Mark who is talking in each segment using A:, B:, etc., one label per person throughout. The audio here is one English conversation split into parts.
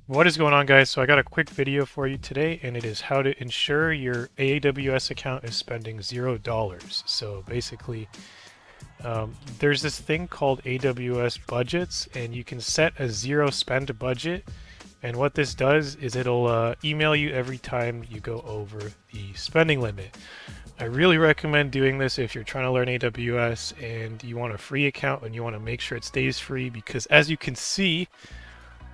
A: What is going on, guys? So I got a quick video for you today, and it is how to ensure your AWS account is spending $0. So basically, there's this thing called AWS budgets, and you can set a zero spend budget. And what this does is it'll email you every time you go over the spending limit. I really recommend doing this if you're trying to learn AWS and you want a free account and you want to make sure it stays free, because as you can see,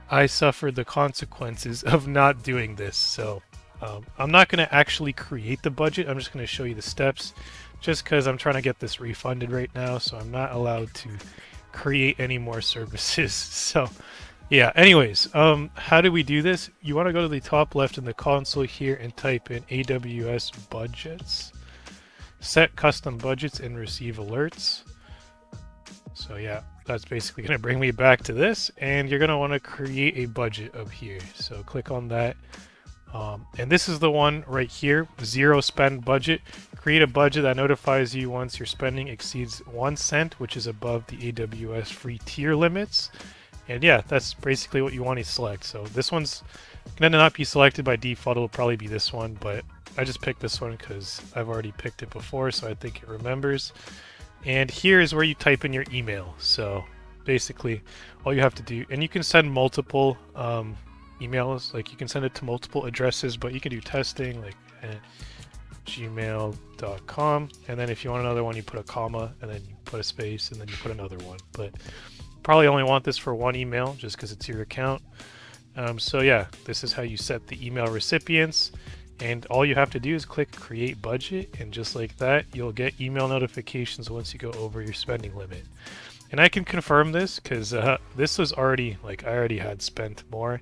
A: I suffered the consequences of not doing this. So I'm not going to actually create the budget. I'm just going to show you the steps just because I'm trying to get this refunded right now. So I'm not allowed to create any more services. So yeah, anyways, how do we do this? You want to go to the top left in the console here and type in AWS budgets, set custom budgets and receive alerts. So yeah, that's basically going to bring me back to this, and you're going to want to create a budget up here. So click on that. And this is the one right here, zero spend budget. Create a budget that notifies you once your spending exceeds 1 cent, which is above the AWS free tier limits. And yeah, that's basically what you want to select. So this one's going to not be selected by default. It'll probably be this one, but I just picked this one because I've already picked it before, so I think it remembers. And here is where you type in your email. So basically all you have to do, and you can send multiple emails, like you can send it to multiple addresses, but you can do testing like at gmail.com, and then if you want another one, you put a comma and then you put a space and then you put another one. But probably only want this for one email just because it's your account. So yeah, this is how you set the email recipients. And all you have to do is click create budget, and just like that, you'll get email notifications once you go over your spending limit. And I can confirm this because this was already, like, I already had spent more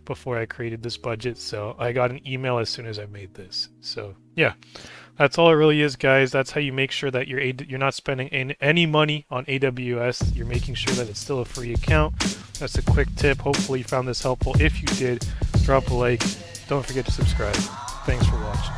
A: before I created this budget, so I got an email as soon as I made this. So yeah, that's all it really is, guys. That's how you make sure that you're not spending any money on AWS. You're making sure that it's still a free account. That's a quick tip. Hopefully you found this helpful. If you did, drop a like. Don't forget to subscribe. Thanks for watching.